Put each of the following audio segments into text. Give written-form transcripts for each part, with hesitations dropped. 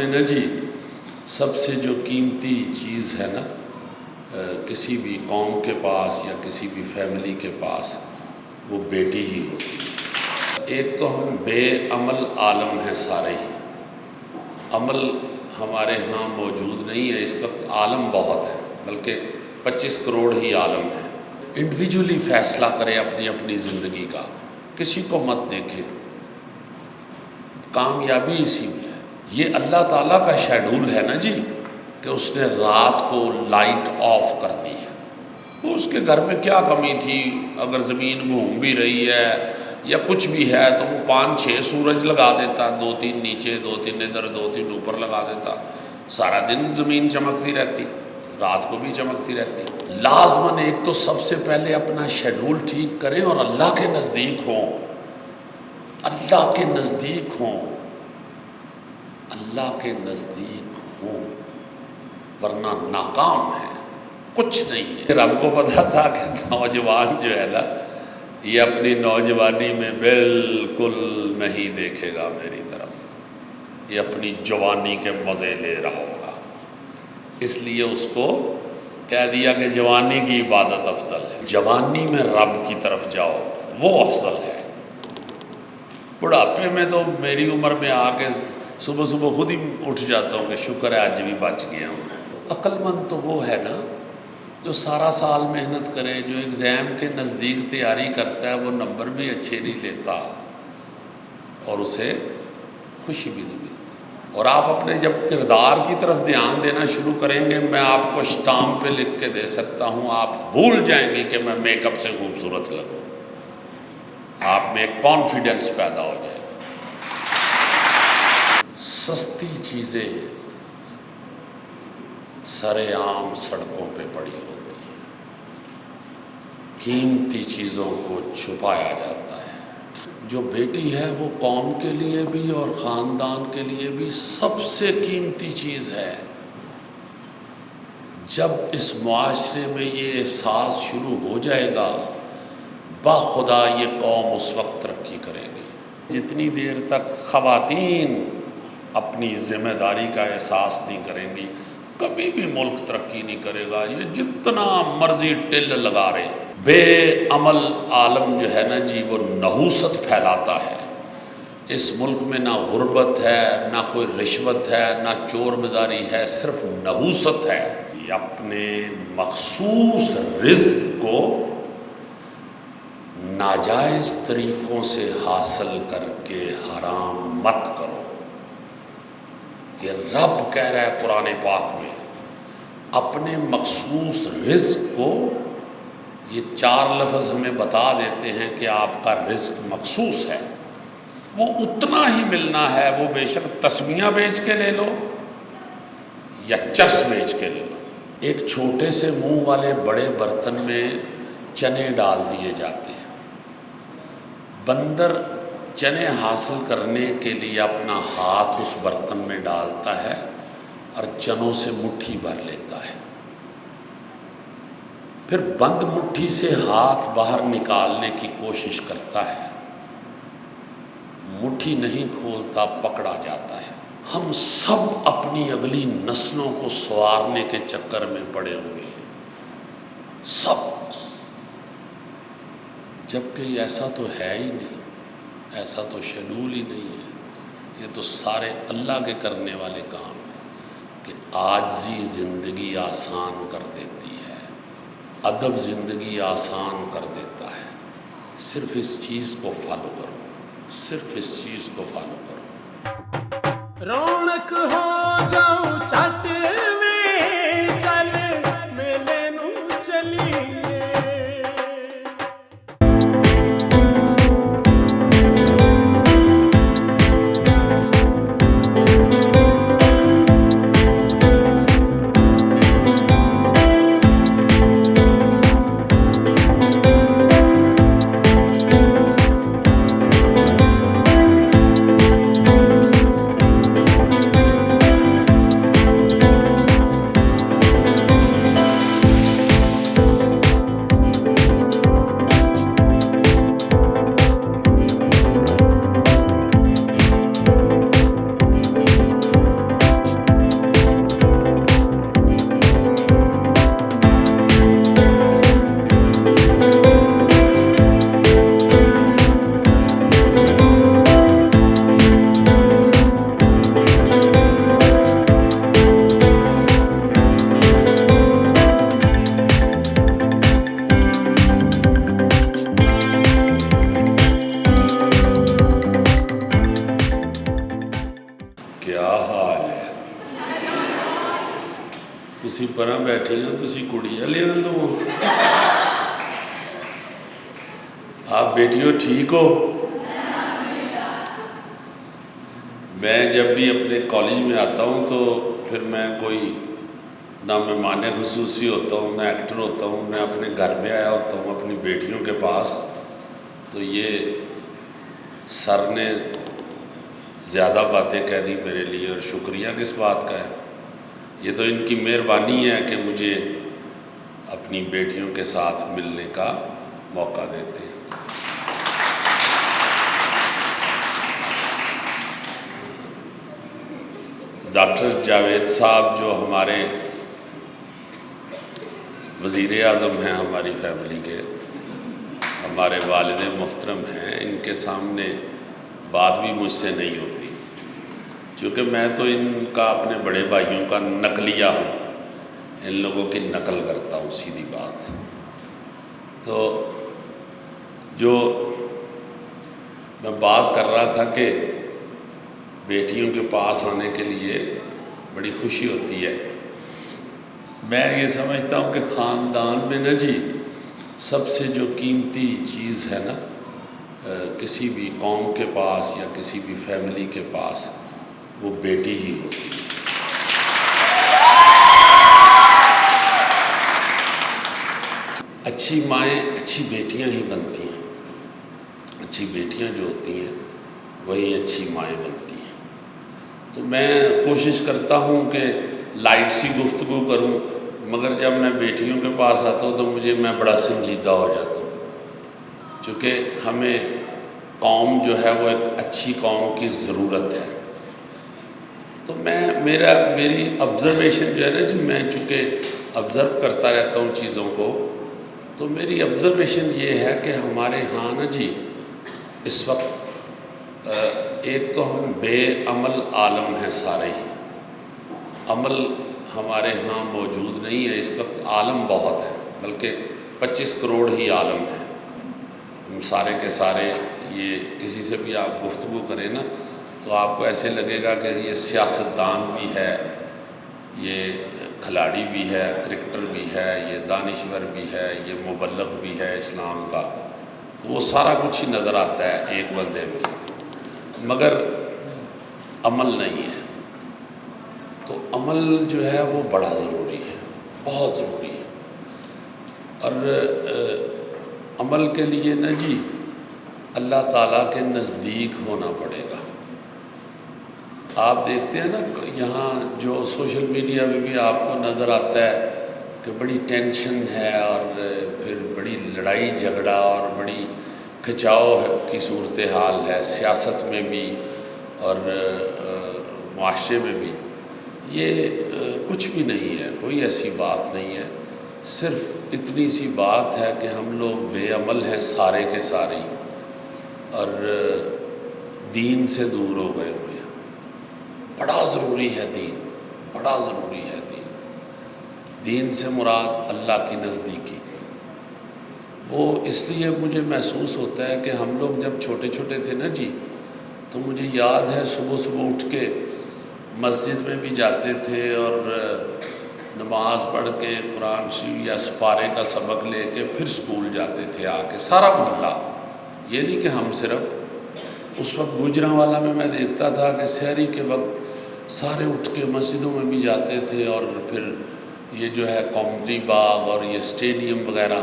میں نا جی سب سے جو قیمتی چیز ہے نا کسی بھی قوم کے پاس یا کسی بھی فیملی کے پاس وہ بیٹی ہی ہوتی ہے۔ ایک تو ہم بے عمل عالم ہیں سارے ہی، عمل ہمارے ہاں موجود نہیں ہے اس وقت، عالم بہت ہے، بلکہ 25 کروڑ ہی عالم ہیں۔ انڈیویجولی فیصلہ کریں اپنی اپنی زندگی کا، کسی کو مت دیکھیں، کامیابی اسی میں ہے۔ یہ اللہ تعالیٰ کا شیڈول ہے نا جی کہ اس نے رات کو لائٹ آف کر دی ہے۔ وہ اس کے گھر میں کیا کمی تھی؟ اگر زمین گھوم بھی رہی ہے یا کچھ بھی ہے تو وہ 5-6 سورج لگا دیتا، 2-3 نیچے، 2-3 ادھر، 2-3 اوپر لگا دیتا، سارا دن زمین چمکتی رہتی، رات کو بھی چمکتی رہتی۔ لازماً ایک تو سب سے پہلے اپنا شیڈول ٹھیک کریں اور اللہ کے نزدیک ہوں، اللہ کے نزدیک ہوں، اللہ کے نزدیک ہوں، ورنہ ناکام ہے، کچھ نہیں ہے۔ رب کو پتا تھا کہ نوجوان جو ہے نا یہ اپنی نوجوانی میں بالکل نہیں دیکھے گا میری طرف، یہ اپنی جوانی کے مزے لے رہا ہوگا، اس لیے اس کو کہہ دیا کہ جوانی کی عبادت افضل ہے، جوانی میں رب کی طرف جاؤ وہ افضل ہے۔ بڑھاپے میں تو میری عمر میں آ کے صبح صبح خود ہی اٹھ جاتا ہوں کہ شکر ہے آج بھی بچ گیا ہوں۔ عقل مند تو وہ ہے نا جو سارا سال محنت کرے، جو ایگزام کے نزدیک تیاری کرتا ہے، وہ نمبر بھی اچھے نہیں لیتا اور اسے خوشی بھی نہیں ملتی۔ اور آپ اپنے جب کردار کی طرف دھیان دینا شروع کریں گے، میں آپ کو اسٹامپ پہ لکھ کے دے سکتا ہوں، آپ بھول جائیں گے کہ میں میک اپ سے خوبصورت لگوں، آپ میں ایک کانفیڈنس پیدا ہو جائے گا۔ سستی چیزیں سر عام سڑکوں پہ پڑی ہوتی ہیں، قیمتی چیزوں کو چھپایا جاتا ہے۔ جو بیٹی ہے وہ قوم کے لیے بھی اور خاندان کے لیے بھی سب سے قیمتی چیز ہے۔ جب اس معاشرے میں یہ احساس شروع ہو جائے گا، باخدا یہ قوم اس وقت ترقی کرے گی۔ جتنی دیر تک خواتین اپنی ذمہ داری کا احساس نہیں کریں گی، کبھی بھی ملک ترقی نہیں کرے گا۔ یہ جتنا مرضی ٹل لگا رہے، بے عمل عالم جو ہے نا جی وہ نحوست پھیلاتا ہے۔ اس ملک میں نہ غربت ہے، نہ کوئی رشوت ہے، نہ چور بازاری ہے، صرف نحوست ہے۔ اپنے مخصوص رزق کو ناجائز طریقوں سے حاصل کر کے حرام مت کرو۔ یہ رب کہہ رہا ہے قرآن پاک میں، اپنے مخصوص رزق کو، یہ 4 لفظ ہمیں بتا دیتے ہیں کہ آپ کا رزق مخصوص ہے، وہ اتنا ہی ملنا ہے، وہ بے شک تسمیہ بیچ کے لے لو یا چرس بیچ کے لے لو۔ ایک چھوٹے سے منہ والے بڑے برتن میں چنے ڈال دیے جاتے ہیں، بندر چنے حاصل کرنے کے لیے اپنا ہاتھ اس برتن میں ڈالتا ہے اور چنوں سے مٹھی بھر لیتا ہے، پھر بند مٹھی سے ہاتھ باہر نکالنے کی کوشش کرتا ہے، مٹھی نہیں کھولتا، پکڑا جاتا ہے۔ ہم سب اپنی اگلی نسلوں کو سنوارنے کے چکر میں پڑے ہوئے ہیں، سب، جبکہ ایسا تو ہے ہی نہیں، ایسا تو شیڈول ہی نہیں ہے۔ یہ تو سارے اللہ کے کرنے والے کام ہیں کہ عاجزی زندگی آسان کر دیتی ہے، ادب زندگی آسان کر دیتا ہے۔ صرف اس چیز کو فالو کرو، صرف اس چیز کو فالو کرو۔ رونق ہو جاؤں چٹ میں چل میلے نو چلیے۔ کیا حال ہے؟ تسی پرا بیٹھے ہو، تسی کڑیاں لے لو، آپ بیٹیوں ٹھیک ہو؟ میں جب بھی اپنے کالج میں آتا ہوں تو پھر میں کوئی نہ مہمان خصوصی ہوتا ہوں، نہ ایکٹر ہوتا ہوں، میں اپنے گھر میں آیا ہوتا ہوں اپنی بیٹیوں کے پاس. تو یہ سر نے زیادہ باتیں کہہ دی میرے لیے، اور شکریہ کس بات کا ہے؟ یہ تو ان کی مہربانی ہے کہ مجھے اپنی بیٹیوں کے ساتھ ملنے کا موقع دیتے ہیں. ڈاکٹر جاوید صاحب جو ہمارے وزیر اعظم ہیں ہماری فیملی کے، ہمارے والد محترم ہیں، ان کے سامنے بات بھی مجھ سے نہیں ہوتی، چونکہ میں تو ان کا اپنے بڑے بھائیوں کا نقلیہ ہوں، ان لوگوں کی نقل کرتا ہوں، سیدھی بات. تو جو میں بات کر رہا تھا کہ بیٹیوں کے پاس آنے کے لیے بڑی خوشی ہوتی ہے. میں یہ سمجھتا ہوں کہ خاندان میں نا جی سب سے جو قیمتی چیز ہے نا کسی بھی قوم کے پاس یا کسی بھی فیملی کے پاس، وہ بیٹی ہی ہوتی ہے. اچھی مائیں اچھی بیٹیاں ہی بنتی ہیں، اچھی بیٹیاں جو ہوتی ہیں وہی اچھی مائیں بنتی ہیں. تو میں کوشش کرتا ہوں کہ لائٹ سی گفتگو کروں، مگر جب میں بیٹیوں کے پاس آتا ہوں تو میں بڑا سنجیدہ ہو جاتا ہوں، چونکہ ہمیں قوم جو ہے وہ ایک اچھی قوم کی ضرورت ہے. تو میری آبزرویشن جو ہے نا جی، میں چونکہ آبزرو کرتا رہتا ہوں چیزوں کو، تو میری آبزرویشن یہ ہے کہ ہمارے ہاں نا جی اس وقت ایک تو ہم بے عمل عالم ہیں سارے ہی، عمل ہمارے ہاں موجود نہیں ہے اس وقت. عالم بہت ہے، بلکہ 25 کروڑ ہی عالم ہیں ہم سارے کے سارے. یہ کسی سے بھی آپ گفتگو کریں نا تو آپ کو ایسے لگے گا کہ یہ سیاستدان بھی ہے، یہ کھلاڑی بھی ہے، کرکٹر بھی ہے، یہ دانشور بھی ہے، یہ مبلغ بھی ہے اسلام کا. تو وہ سارا کچھ ہی نظر آتا ہے ایک بندے میں، مگر عمل نہیں ہے. تو عمل جو ہے وہ بڑا ضروری ہے، بہت ضروری ہے. اور عمل کے لیے نا جی اللہ تعالیٰ کے نزدیک ہونا پڑے گا. آپ دیکھتے ہیں نا یہاں جو سوشل میڈیا میں بھی آپ کو نظر آتا ہے کہ بڑی ٹینشن ہے، اور پھر بڑی لڑائی جھگڑا اور بڑی کھچاؤ کی صورتحال ہے، سیاست میں بھی اور معاشرے میں بھی. یہ کچھ بھی نہیں ہے، کوئی ایسی بات نہیں ہے. صرف اتنی سی بات ہے کہ ہم لوگ بے عمل ہیں سارے کے سارے، اور دین سے دور ہو گئے ہوئے ہیں. بڑا ضروری ہے دین، بڑا ضروری ہے دین. دین سے مراد اللہ کی نزدیکی. وہ اس لیے مجھے محسوس ہوتا ہے کہ ہم لوگ جب چھوٹے چھوٹے تھے نا جی، تو مجھے یاد ہے صبح صبح اٹھ کے مسجد میں بھی جاتے تھے اور نماز پڑھ کے قرآن شریف یا سپارے کا سبق لے کے پھر اسکول جاتے تھے آ کے سارا محلہ. یہ نہیں کہ ہم صرف. اس وقت گوجرانوالا میں دیکھتا تھا کہ سحری کے وقت سارے اٹھ کے مسجدوں میں بھی جاتے تھے، اور پھر یہ جو ہے کومٹری باغ اور یہ اسٹیڈیم وغیرہ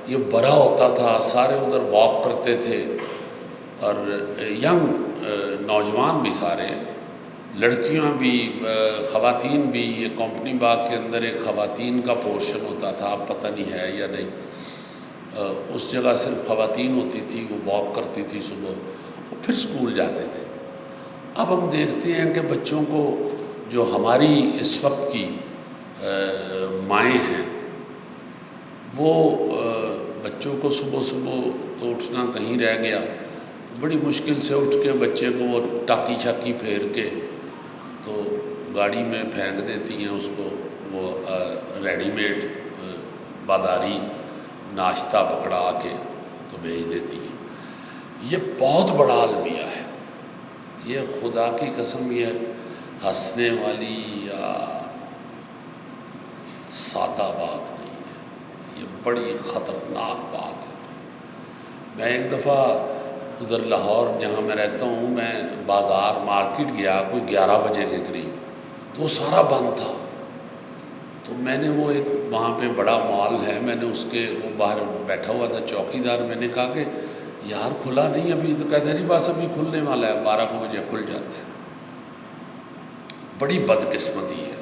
یہ بھرا ہوتا تھا، سارے ادھر واک کرتے تھے. اور ینگ نوجوان بھی سارے، لڑکیاں بھی، خواتین بھی. یہ کومپنی باغ کے اندر ایک خواتین کا پورشن ہوتا تھا، اب پتہ نہیں ہے یا نہیں. اس جگہ صرف خواتین ہوتی تھی، وہ واک کرتی تھی صبح، وہ پھر اسکول جاتے تھے. اب ہم دیکھتے ہیں کہ بچوں کو، جو ہماری اس وقت کی مائیں ہیں، وہ بچوں کو صبح صبح تو اٹھنا کہیں رہ گیا. بڑی مشکل سے اٹھ کے بچے کو وہ ٹاکی شاکی پھیر کے تو گاڑی میں پھینک دیتی ہیں اس کو، وہ ریڈی میڈ بازاری ناشتہ پکڑا کے تو بھیج دیتی ہیں. یہ بہت بڑا المیہ ہے. یہ خدا کی قسم، یہ ہنسنے والی یا سادہ بات نہیں ہے، یہ بڑی خطرناک بات ہے۔ میں ایک دفعہ ادھر لاہور جہاں میں رہتا ہوں، میں بازار مارکیٹ گیا کوئی 11 بجے کے قریب، تو وہ سارا بند تھا۔ تو میں نے وہ ایک وہاں پہ بڑا مال ہے، میں نے اس کے وہ باہر بیٹھا ہوا تھا چوکیدار، میں نے کہا کہ یار کھلا نہیں ابھی، تو کہتا ہے جی بس ابھی کھلنے والا ہے، 12 بجے کھل جاتا ہے۔ بڑی بدقسمتی ہے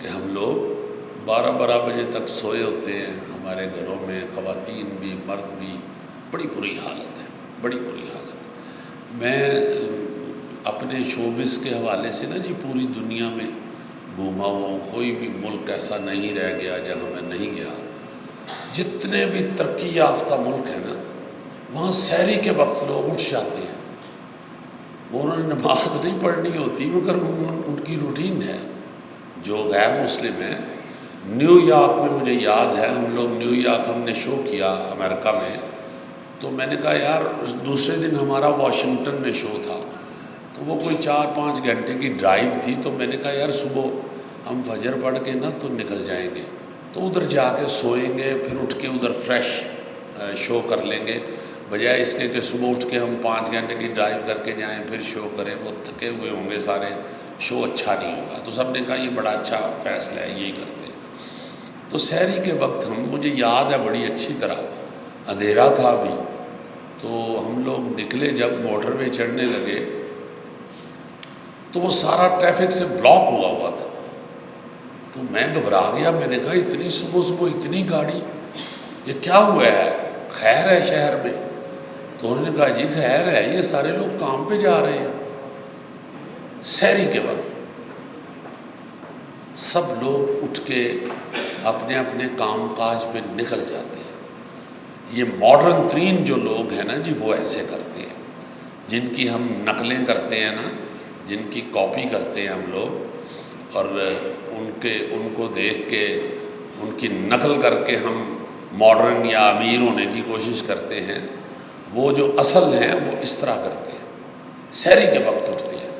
کہ ہم لوگ 12 بجے تک سوئے ہوتے ہیں، ہمارے گھروں میں خواتین بھی مرد بھی، بڑی بری حالت ہے، بڑی بری حالت۔ میں اپنے شوبز کے حوالے سے نا جی پوری دنیا میں گھوما ہوں، کوئی بھی ملک ایسا نہیں رہ گیا جہاں میں نہیں گیا۔ جتنے بھی ترقی یافتہ ملک ہیں نا، وہاں سحری کے وقت لوگ اٹھ جاتے ہیں، وہ انہوں نے نماز نہیں پڑھنی ہوتی مگر ان کی روٹین ہے۔ جو غیر مسلم ہیں، نیو یارک میں مجھے یاد ہے، ہم لوگ نیو یارک ہم نے شو کیا امریکہ میں، تو میں نے کہا یار دوسرے دن ہمارا واشنگٹن میں شو تھا، تو وہ کوئی 4-5 گھنٹے کی ڈرائیو تھی، تو میں نے کہا یار صبح ہم فجر پڑھ کے نا تو نکل جائیں گے، تو ادھر جا کے سوئیں گے، پھر اٹھ کے ادھر فریش شو کر لیں گے، بجائے اس کے کہ صبح اٹھ کے ہم 5 گھنٹے کی ڈرائیو کر کے جائیں پھر شو کریں، وہ تھکے ہوئے ہوں گے سارے، شو اچھا نہیں ہوگا۔ تو سب نے کہا یہ بڑا اچھا فیصلہ ہے، یہی کرتے ہیں۔ تو سحری کے وقت مجھے یاد ہے بڑی اچھی طرح، اندھیرا تھا ابھی، تو ہم لوگ نکلے، جب موٹر وے چڑھنے لگے تو وہ سارا ٹریفک سے بلاک ہوا تھا، تو میں گھبرا گیا، میں نے کہا اتنی صبح اتنی گاڑی، یہ کیا ہوا ہے، خیر ہے شہر میں؟ تو انہوں نے کہا جی خیر ہے، یہ سارے لوگ کام پہ جا رہے ہیں۔ سحری کے وقت سب لوگ اٹھ کے اپنے اپنے کام کاج پہ نکل جاتے ہیں۔ یہ ماڈرن ترین جو لوگ ہیں نا جی، وہ ایسے کرتے ہیں، جن کی ہم نقلیں کرتے ہیں نا، جن کی کاپی کرتے ہیں ہم لوگ، اور ان کو دیکھ کے ان کی نقل کر کے ہم ماڈرن یا امیر ہونے کی کوشش کرتے ہیں، وہ جو اصل ہیں وہ اس طرح کرتے ہیں، سحری کے وقت اٹھتے ہیں۔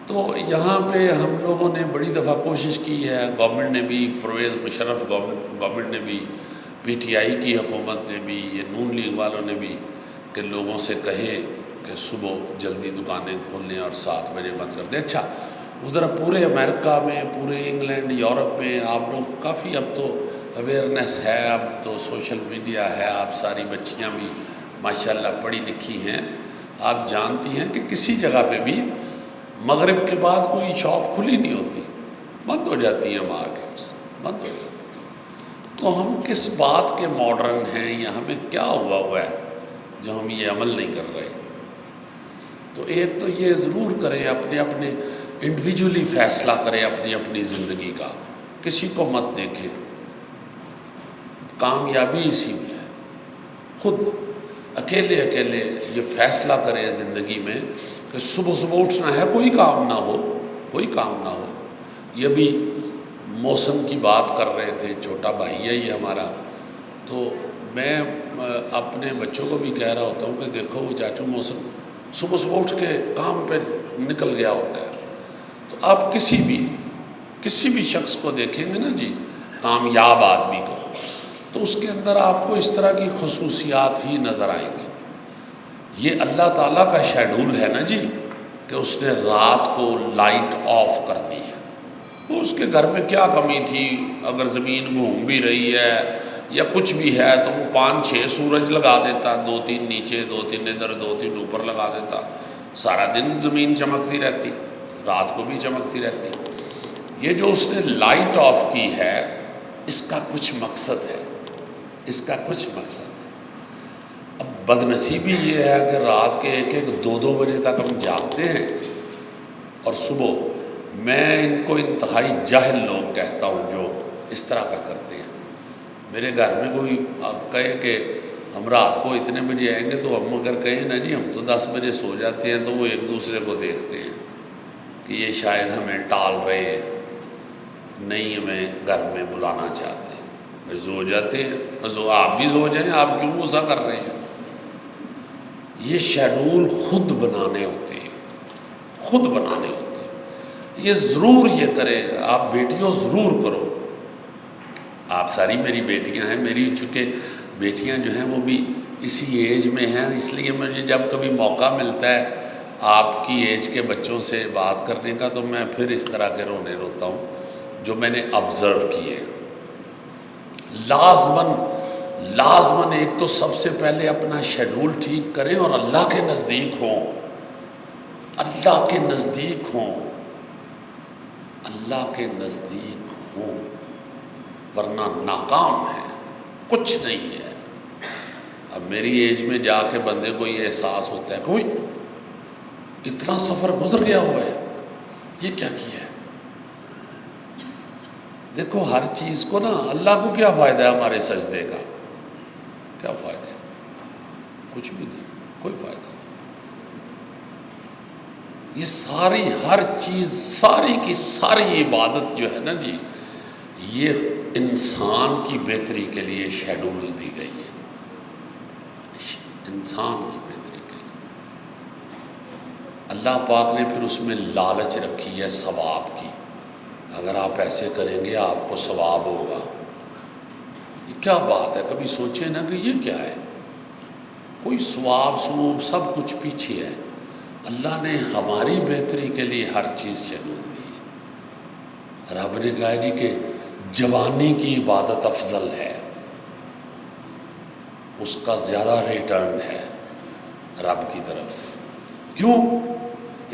تو یہاں پہ ہم لوگوں نے بڑی دفعہ کوشش کی ہے، گورنمنٹ نے بھی، پرویز مشرف گورنمنٹ نے بھی، پی ٹی آئی کی حکومت نے بھی، یہ نون لیگ والوں نے بھی، کہ لوگوں سے کہیں کہ صبح جلدی دکانیں کھول لیں اور 7 بجے بند کر دیں۔ اچھا ادھر پورے امریکہ میں، پورے انگلینڈ، یورپ میں آپ لوگ کافی اب تو اویئرنیس ہے، اب تو سوشل میڈیا ہے، آپ ساری بچیاں بھی ماشاءاللہ پڑھی لکھی ہیں، آپ جانتی ہیں کہ کسی جگہ پہ بھی مغرب کے بعد کوئی شاپ کھلی نہیں ہوتی، بند ہو جاتی ہیں، مارکیٹس بند ہو جاتی ہیں۔ تو ہم کس بات کے ماڈرن ہیں، یا ہمیں کیا ہوا ہے جو ہم یہ عمل نہیں کر رہے؟ تو ایک تو یہ ضرور کریں، اپنے انڈیویجولی فیصلہ کریں اپنی زندگی کا، کسی کو مت دیکھیں، کامیابی اسی میں ہے۔ خود اکیلے یہ فیصلہ کریں زندگی میں کہ صبح اٹھنا ہے، کوئی کام نہ ہو۔ یہ بھی موسم کی بات کر رہے تھے، چھوٹا بھائی ہے یہ ہمارا، تو میں اپنے بچوں کو بھی کہہ رہا ہوتا ہوں کہ دیکھو وہ چاچو موسم صبح اٹھ کے کام پہ نکل گیا ہوتا ہے۔ تو آپ کسی بھی شخص کو دیکھیں گے نا جی، کامیاب آدمی کو، تو اس کے اندر آپ کو اس طرح کی خصوصیات ہی نظر آئیں گے۔ یہ اللہ تعالیٰ کا شیڈول ہے نا جی، کہ اس نے رات کو لائٹ آف کر دی ہے۔ وہ اس کے گھر میں کیا کمی تھی، اگر زمین گھوم بھی رہی ہے یا کچھ بھی ہے تو وہ 5-6 سورج لگا دیتا، 2-3 نیچے، 2-3 ادھر، 2-3 اوپر لگا دیتا، سارا دن زمین چمکتی رہتی، رات کو بھی چمکتی رہتی۔ یہ جو اس نے لائٹ آف کی ہے، اس کا کچھ مقصد ہے، اب بدنصیبی یہ ہے کہ رات کے 1-2 بجے تک ہم جاگتے ہیں، اور صبح میں ان کو انتہائی جاہل لوگ کہتا ہوں جو اس طرح کا کرتے ہیں۔ میرے گھر میں کوئی کہے کہ ہم رات کو اتنے بجے آئیں گے، تو ہم اگر کہیں نا جی ہم تو 10 بجے سو جاتے ہیں، تو وہ ایک دوسرے کو دیکھتے ہیں کہ یہ شاید ہمیں ٹال رہے ہیں، نہیں ہمیں گھر میں بلانا چاہتے ہیں۔ سو جاتے ہیں، آپ بھی سو جائیں، آپ کیوں غصہ کر رہے ہیں؟ یہ شیڈول خود بنانے ہوتے ہیں، خود بنانے ہوتے ہیں۔ یہ ضرور یہ کریں، آپ بیٹیوں ضرور کرو۔ آپ ساری میری بیٹیاں ہیں، میری چونکہ بیٹیاں جو ہیں وہ بھی اسی ایج میں ہیں، اس لیے مجھے جب کبھی موقع ملتا ہے آپ کی ایج کے بچوں سے بات کرنے کا تو میں پھر اس طرح کے رونے روتا ہوں جو میں نے آبزرو کیے۔ لازماً ایک تو سب سے پہلے اپنا شیڈول ٹھیک کریں اور اللہ کے نزدیک ہوں، اللہ کے نزدیک ہوں، اللہ کے نزدیک ہوں، ورنہ ناکام ہے، کچھ نہیں ہے۔ اب میری ایج میں جا کے بندے کو یہ احساس ہوتا ہے کوئی اتنا سفر گزر گیا ہوا ہے، یہ کیا کیا ہے۔ دیکھو ہر چیز کو نا، اللہ کو کیا فائدہ ہے ہمارے سجدے کا، کیا فائدہ ہے؟ کچھ بھی نہیں، کوئی فائدہ نہیں۔ یہ ساری ہر چیز، ساری کی ساری عبادت جو ہے نا جی، یہ انسان کی بہتری کے لیے شیڈول دی گئی ہے، انسان کی بہتری کے لیے۔ اللہ پاک نے پھر اس میں لالچ رکھی ہے ثواب کی، اگر آپ ایسے کریں گے آپ کو ثواب ہوگا۔ یہ کیا بات ہے، کبھی سوچیں نا کہ یہ کیا ہے، کوئی ثواب سوب سب کچھ پیچھے ہے۔ اللہ نے ہماری بہتری کے لیے ہر چیز شیڈول دی ہے۔ رب نے کہا جی کہ جوانی کی عبادت افضل ہے، اس کا زیادہ ریٹرن ہے رب کی طرف سے۔ کیوں؟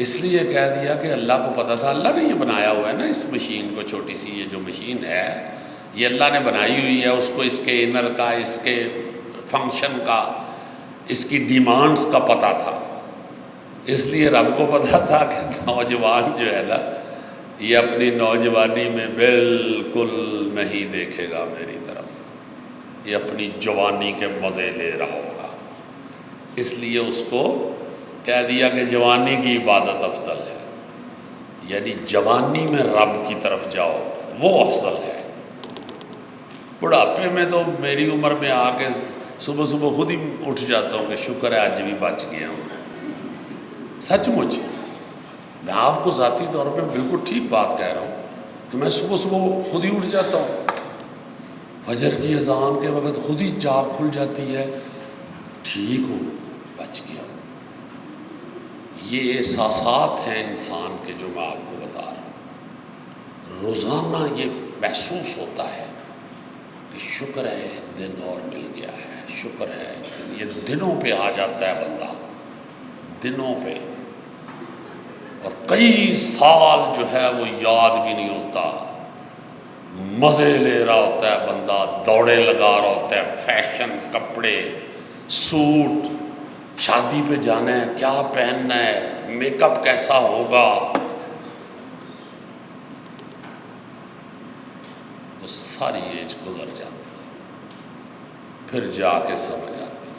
اس لیے کہہ دیا کہ اللہ کو پتہ تھا، اللہ نے یہ بنایا ہوا ہے نا اس مشین کو، چھوٹی سی یہ جو مشین ہے یہ اللہ نے بنائی ہوئی ہے، اس کو اس کے انر کا، اس کے فنکشن کا، اس کی ڈیمانڈز کا پتہ تھا۔ اس لیے رب کو پتہ تھا کہ نوجوان جو ہے نا یہ اپنی نوجوانی میں بالکل نہیں دیکھے گا میری طرف، یہ اپنی جوانی کے مزے لے رہا ہوگا، اس لیے اس کو کہہ دیا کہ جوانی کی عبادت افضل ہے، یعنی جوانی میں رب کی طرف جاؤ، وہ افضل ہے۔ بڑھاپے میں تو میری عمر میں آ کے صبح صبح خود ہی اٹھ جاتا ہوں کہ شکر ہے آج بھی بچ گیا ہوں۔ سچ مچ میں آپ کو ذاتی طور پہ بالکل ٹھیک بات کہہ رہا ہوں کہ میں صبح صبح خود ہی اٹھ جاتا ہوں، فجر کی اذان کے وقت خود ہی جاگ کھل جاتی ہے، ٹھیک ہوں، بچ گیا ہوں۔ یہ احساسات ہیں انسان کے جو میں آپ کو بتا رہا ہوں۔ روزانہ یہ محسوس ہوتا ہے کہ شکر ہے ایک دن اور مل گیا ہے، شکر ہے ایک دن، یہ دنوں پہ آ جاتا ہے بندہ، دنوں پہ، اور کئی سال جو ہے وہ یاد بھی نہیں ہوتا، مزے لے رہا ہوتا ہے بندہ، دوڑے لگا رہا ہوتا ہے، فیشن، کپڑے، سوٹ، شادی پہ جانا ہے کیا پہننا ہے، میک اپ کیسا ہوگا، وہ ساری ایج گزر جاتی ہے، پھر جا کے سمجھ آتی ہے۔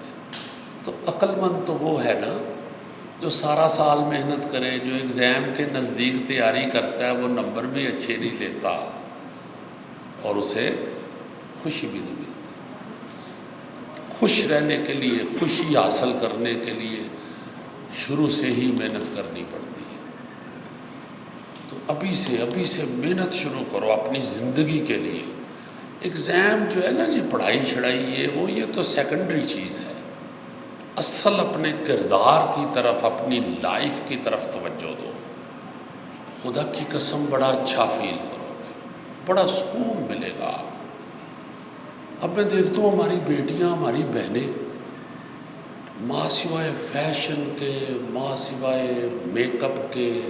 تو عقل مند تو وہ ہے نا جو سارا سال محنت کرے، جو ایگزام کے نزدیک تیاری کرتا ہے، وہ نمبر بھی اچھے نہیں لیتا اور اسے خوشی بھی نہیں ملتی۔ خوش رہنے کے لیے، خوشی حاصل کرنے کے لیے شروع سے ہی محنت کرنی پڑتی ہے۔ تو ابھی سے محنت شروع کرو اپنی زندگی کے لیے۔ ایگزام جو ہے نا جی، پڑھائی شڑائی یہ تو سیکنڈری چیز ہے، اصل اپنے کردار کی طرف، اپنی لائف کی طرف توجہ دو۔ خدا کی قسم بڑا اچھا فیل کرو گے، بڑا سکون ملے گا آپ کو۔ اب میں دیکھتا ہوں ہماری بیٹیاں، ہماری بہنیں، ماں سوائے فیشن کے، ماں سوائے میک اپ کے،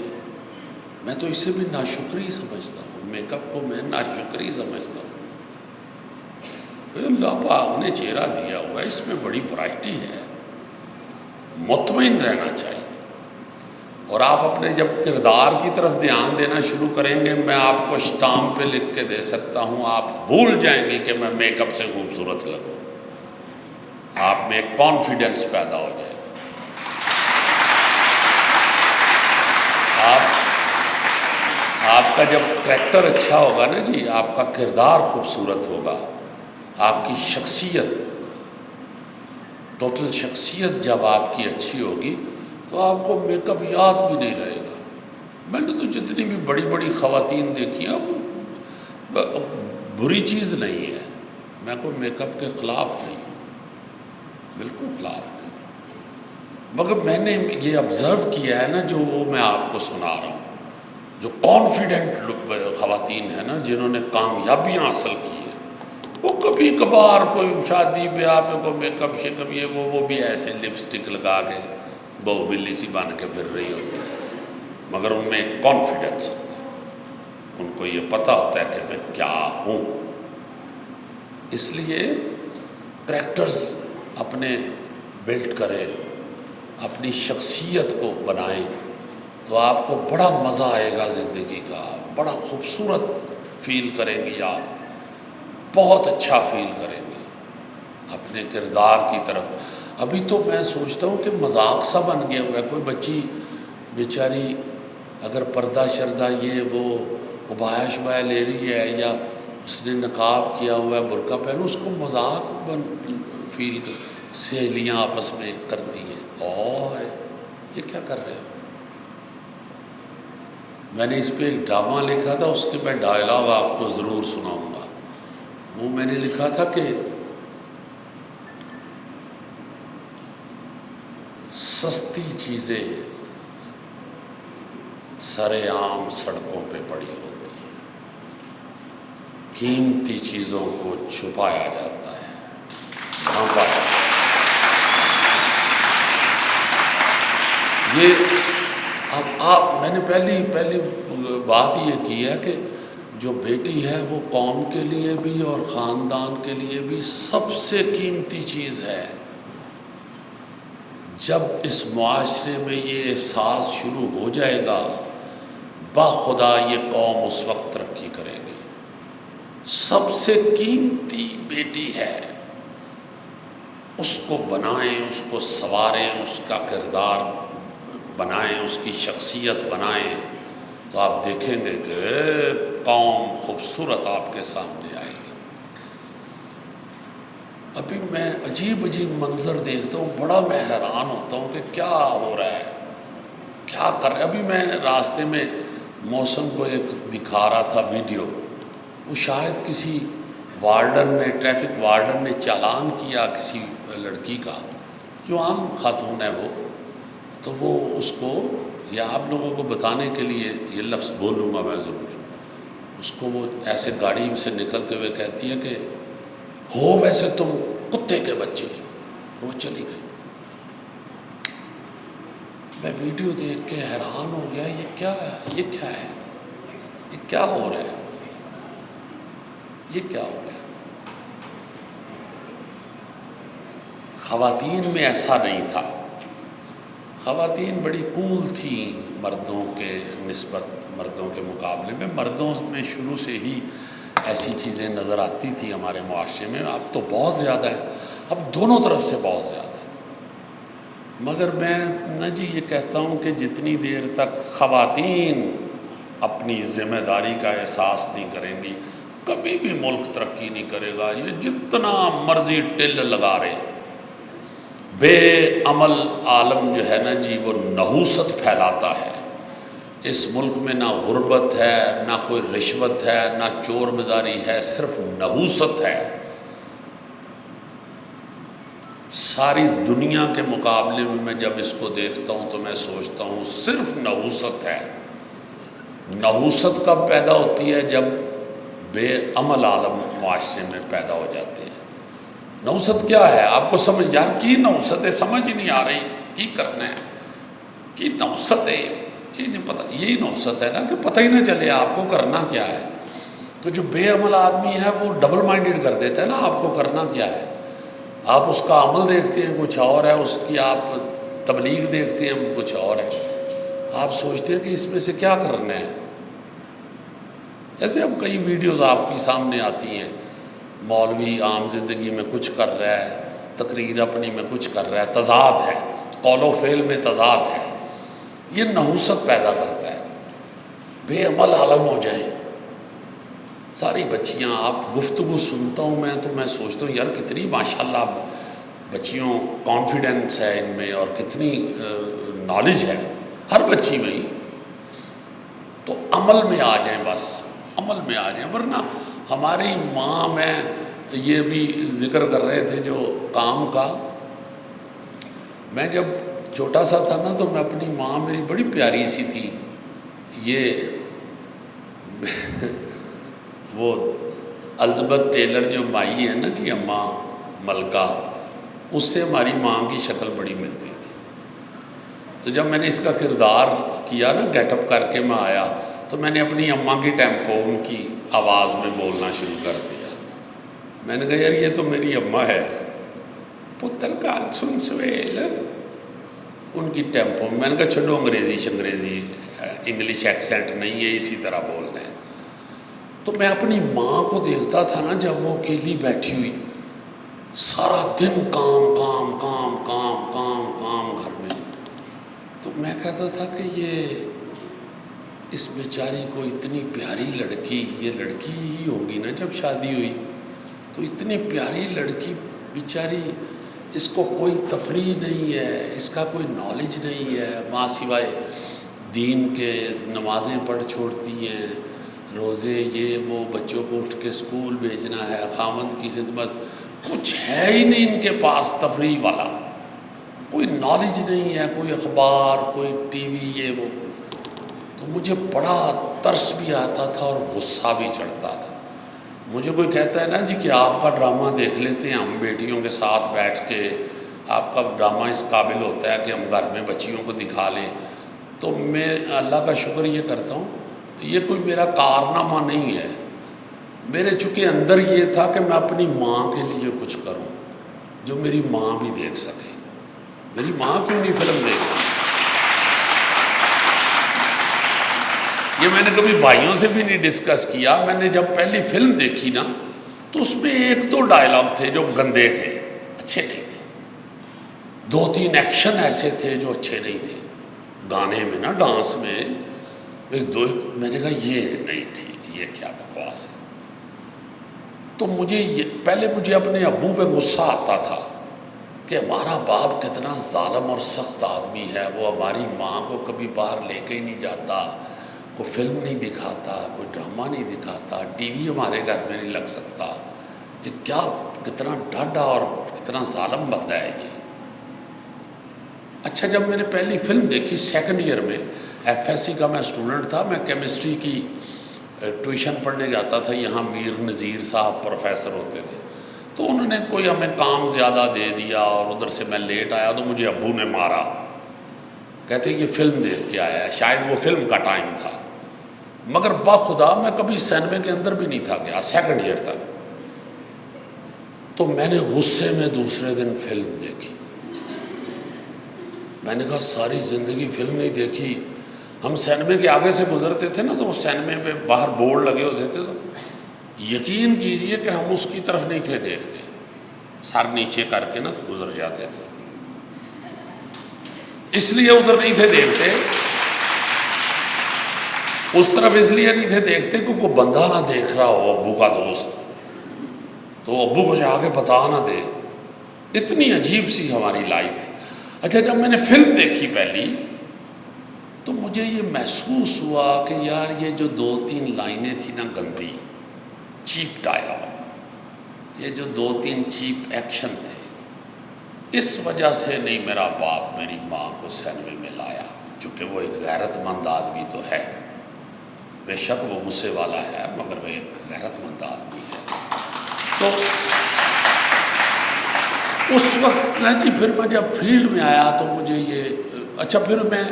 میں تو اسے بھی ناشکری سمجھتا ہوں، میک اپ کو میں ناشکری سمجھتا ہوں۔ اللہ پاک نے چہرہ دیا ہوا ہے، اس میں بڑی ورائٹی ہے، مطمئن رہنا چاہیے۔ اور آپ اپنے جب کردار کی طرف دھیان دینا شروع کریں گے، میں آپ کو اسٹامپ پہ لکھ کے دے سکتا ہوں، آپ بھول جائیں گے کہ میں میک اپ سے خوبصورت لگوں، آپ میں ایک کانفیڈنس پیدا ہو جائے گا۔ آپ کا جب کریکٹر اچھا ہوگا نا جی، آپ کا کردار خوبصورت ہوگا، آپ کی شخصیت، ٹوٹل شخصیت جب آپ کی اچھی ہوگی تو آپ کو میک اپ یاد بھی نہیں رہے گا۔ میں نے تو جتنی بھی بڑی بڑی خواتین دیکھی ہیں اب بری چیز نہیں ہے، میں کوئی میک اپ کے خلاف نہیں ہوں، بالکل خلاف نہیں، مگر میں نے یہ آبزرو کیا ہے نا، جو وہ میں آپ کو سنا رہا ہوں، جو کانفیڈنٹ خواتین ہیں نا، جنہوں نے کامیابیاں حاصل کی ہیں، وہ کبھی کبھار کوئی شادی بیاہ پہ کوئی میک اپ شیک اپ یہ وہ بھی ایسے لپسٹک لگا کے بہو بلی سی بن کے پھر رہی ہوتی ہے، مگر ان میں ایک کانفیڈنس ہوتا ہے، ان کو یہ پتہ ہوتا ہے کہ میں کیا ہوں۔ اس لیے کریکٹرز اپنے بلڈ کریں، اپنی شخصیت کو بنائیں، تو آپ کو بڑا مزہ آئے گا زندگی کا، بڑا خوبصورت فیل کریں گی آپ، بہت اچھا فیل کریں گے اپنے کردار کی طرف۔ ابھی تو میں سوچتا ہوں کہ مذاق سا بن گیا ہوا ہے، کوئی بچی بیچاری اگر پردہ شردہ یہ وہ ابایا شبایا لے رہی ہے، یا اس نے نقاب کیا ہوا ہے، برقع پہنو، اس کو مذاق فیل سہیلیاں آپس میں کرتی ہیں، اوہ یہ کیا کر رہے ہو۔ میں نے اس پہ ایک ڈرامہ لکھا تھا، اس کے میں ڈائلاگ آپ کو ضرور سناؤں گا۔ وہ میں نے لکھا تھا کہ سستی چیزیں سر عام سڑکوں پہ پڑی ہوتی ہیں، قیمتی چیزوں کو چھپایا جاتا ہے، ڈھانپا جاتا ہے۔ یہ اب میں نے پہلی بات یہ کی ہے کہ جو بیٹی ہے وہ قوم کے لیے بھی اور خاندان کے لیے بھی سب سے قیمتی چیز ہے۔ جب اس معاشرے میں یہ احساس شروع ہو جائے گا، باخدا یہ قوم اس وقت ترقی کرے گی۔ سب سے قیمتی بیٹی ہے، اس کو بنائیں، اس کو سنواریں، اس کا کردار بنائیں، اس کی شخصیت بنائیں، تو آپ دیکھیں گے کہ قوم خوبصورت آپ کے سامنے آئے گی۔ ابھی میں عجیب منظر دیکھتا ہوں، بڑا میں حیران ہوتا ہوں کہ کیا ہو رہا ہے، کیا کر رہے۔ ابھی میں راستے میں موسم کو ایک دکھا رہا تھا ویڈیو، وہ شاید کسی وارڈن نے، ٹریفک وارڈن نے چالان کیا کسی لڑکی کا، جوان خاتون ہے وہ، تو وہ اس کو، یا آپ لوگوں کو بتانے کے لیے یہ لفظ بولوں گا میں ضرور، اس کو وہ ایسے گاڑی سے نکلتے ہوئے کہتی ہے کہ ہو ویسے تم کتے کے بچے، وہ چلی گئی۔ میں ویڈیو دیکھ کے حیران ہو گیا، یہ کیا ہے، یہ کیا ہے، یہ کیا ہو رہا ہے، یہ کیا ہو رہا ہے۔ خواتین میں ایسا نہیں تھا، خواتین بڑی کول تھیں مردوں کے نسبت، مردوں کے مقابلے میں، مردوں میں شروع سے ہی ایسی چیزیں نظر آتی تھیں ہمارے معاشرے میں۔ اب تو بہت زیادہ ہے، اب دونوں طرف سے بہت زیادہ ہے، مگر میں نہ جی یہ کہتا ہوں کہ جتنی دیر تک خواتین اپنی ذمہ داری کا احساس نہیں کریں گی، کبھی بھی ملک ترقی نہیں کرے گا۔ یہ جتنا مرضی ٹل لگا رہے، بے عمل عالم جو ہے نا جی، وہ نحوست پھیلاتا ہے۔ اس ملک میں نہ غربت ہے، نہ کوئی رشوت ہے، نہ چور بازاری ہے، صرف نحوست ہے۔ ساری دنیا کے مقابلے میں میں جب اس کو دیکھتا ہوں تو میں سوچتا ہوں صرف نحوست ہے۔ نحوست کب پیدا ہوتی ہے؟ جب بے عمل عالم معاشرے میں پیدا ہو جاتے ہیں۔ نحوست کیا ہے آپ کو سمجھ، یار کی نحوست ہے، سمجھ ہی نہیں آ رہی، کی کرنا ہے، کی نحوست ہے، یہ نہیں پتہ۔ یہی نحوست ہے نا کہ پتہ ہی نہ چلے آپ کو کرنا کیا ہے۔ تو جو بے عمل آدمی ہے وہ ڈبل مائنڈڈ کر دیتا ہے نا آپ کو کرنا کیا ہے۔ آپ اس کا عمل دیکھتے ہیں کچھ اور ہے، اس کی آپ تبلیغ دیکھتے ہیں وہ کچھ اور ہے، آپ سوچتے ہیں کہ اس میں سے کیا کرنا ہے۔ ایسے اب کئی ویڈیوز آپ کی سامنے آتی ہیں، مولوی عام زندگی میں کچھ کر رہا ہے، تقریر اپنی میں کچھ کر رہا ہے، تضاد ہے، قول و فعل میں تضاد ہے، یہ نحوست پیدا کرتا ہے۔ بے عمل عالم ہو جائیں ساری بچیاں، آپ گفتگو سنتا ہوں میں تو میں سوچتا ہوں یار کتنی ماشاءاللہ بچیوں کانفیڈنس ہے ان میں، اور کتنی نالج ہے ہر بچی میں ہی، عمل میں آ جائیں، بس عمل میں آ جائیں. ورنہ ہماری ماں، میں یہ بھی ذکر کر رہے تھے جو کام کا، میں جب چھوٹا سا تھا نا تو میں اپنی ماں میری بڑی پیاری سی تھی. یہ وہ الزبتھ ٹیلر جو مائی ہے نا جی، اماں ملکہ، اس سے ہماری ماں کی شکل بڑی ملتی تھی. تو جب میں نے اس کا کردار کیا نا، گیٹ اپ کر کے میں آیا، تو میں نے اپنی اماں کی ٹیمپو ان کی آواز میں بولنا شروع کر دیا. میں نے کہا یار یہ تو میری اماں ہے. پتر گال سن سویل، ان کی ٹیمپو میں نے کہا چھڈو انگریزی انگلش ایکسینٹ نہیں ہے، اسی طرح بولنا ہے. تو میں اپنی ماں کو دیکھتا تھا نا، جب وہ اکیلی بیٹھی ہوئی، سارا دن کام کام کام کام کام کام گھر میں. تو میں کہتا تھا کہ یہ اس بیچاری کو اتنی پیاری لڑکی، یہ لڑکی ہی ہوگی نا جب شادی ہوئی، تو اتنی پیاری لڑکی بیچاری، اس کو کوئی تفریح نہیں ہے، اس کا کوئی نالج نہیں ہے، ماں سوائے دین کے نمازیں پڑھ چھوڑتی ہیں، روزے یہ وہ، بچوں کو اٹھ کے اسکول بھیجنا ہے، خاوند کی خدمت، کچھ ہے ہی نہیں ان کے پاس تفریح والا، کوئی نالج نہیں ہے، کوئی اخبار، کوئی ٹی وی، یہ وہ. تو مجھے بڑا ترس بھی آتا تھا اور غصہ بھی چڑھتا تھا. مجھے کوئی کہتا ہے نا جی کہ آپ کا ڈرامہ دیکھ لیتے ہیں ہم بیٹیوں کے ساتھ بیٹھ کے، آپ کا ڈرامہ اس قابل ہوتا ہے کہ ہم گھر میں بچیوں کو دکھا لیں، تو میں اللہ کا شکر یہ کرتا ہوں، یہ کوئی میرا کارنامہ نہیں ہے. میرے چونکہ اندر یہ تھا کہ میں اپنی ماں کے لیے کچھ کروں جو میری ماں بھی دیکھ سکے. میری ماں کیوں نہیں فلم دیکھتی؟ یہ میں نے کبھی بھائیوں سے بھی نہیں ڈسکس کیا. میں نے جب پہلی فلم دیکھی نا تو اس میں 1-2 ڈائلاگ تھے جو گندے تھے، اچھے نہیں تھے. 2-3 ایکشن ایسے تھے جو اچھے نہیں تھے. گانے میں نا، ڈانس میں میں نے کہا یہ نہیں ٹھیک، یہ کیا بکواس ہے. تو پہلے مجھے اپنے ابو پہ غصہ آتا تھا کہ ہمارا باپ کتنا ظالم اور سخت آدمی ہے، وہ ہماری ماں کو کبھی باہر لے کے ہی نہیں جاتا، کوئی فلم نہیں دکھاتا، کوئی ڈرامہ نہیں دکھاتا، ٹی وی ہمارے گھر میں نہیں لگ سکتا. یہ کیا، کتنا ڈاڈا اور کتنا ظالم بندہ ہے یہ. اچھا، جب میں نے پہلی فلم دیکھی 2nd ایئر میں، FSC کا میں اسٹوڈنٹ تھا، میں کیمسٹری کی ٹیوشن پڑھنے جاتا تھا. یہاں میر نذیر صاحب پروفیسر ہوتے تھے، تو انہوں نے کوئی ہمیں کام زیادہ دے دیا اور ادھر سے میں لیٹ آیا تو مجھے ابو نے مارا. کہتے یہ فلم دیکھ کے آیا ہے، شاید وہ فلم کا ٹائم تھا. مگر باخدا میں کبھی سینمے کے اندر بھی نہیں تھا گیا 2nd ایئر تک. تو میں نے غصے میں دوسرے دن فلم دیکھی. میں نے کہا ساری زندگی فلم نہیں دیکھی. ہم سینمے کے آگے سے گزرتے تھے نا تو اس سینمے پہ باہر بورڈ لگے ہوتے تھے، تو یقین کیجئے کہ ہم اس کی طرف نہیں تھے دیکھتے، سر نیچے کر کے نا تو گزر جاتے تھے. اس لیے ادھر نہیں تھے دیکھتے، اس طرف اس لیے نہیں تھے دیکھتے کہ کوئی بندہ نہ دیکھ رہا ہو، ابو کا دوست، تو ابو کو جا کے بتا نہ دے. اتنی عجیب سی ہماری لائف تھی. اچھا، جب میں نے فلم دیکھی پہلی تو مجھے یہ محسوس ہوا کہ یار یہ جو 2-3 لائنیں تھیں نا گندی، چیپ ڈائلاگ، یہ جو 2-3 چیپ ایکشن تھے، اس وجہ سے نہیں میرا باپ میری ماں کو سینمے میں لایا. چونکہ وہ ایک غیرت مند آدمی تو ہے، بے شک وہ غصے والا ہے، مگر وہ ایک غیرت مند آدمی ہے. تو اس وقت نا جی، پھر میں جب فیلڈ میں آیا تو مجھے یہ اچھا، پھر میں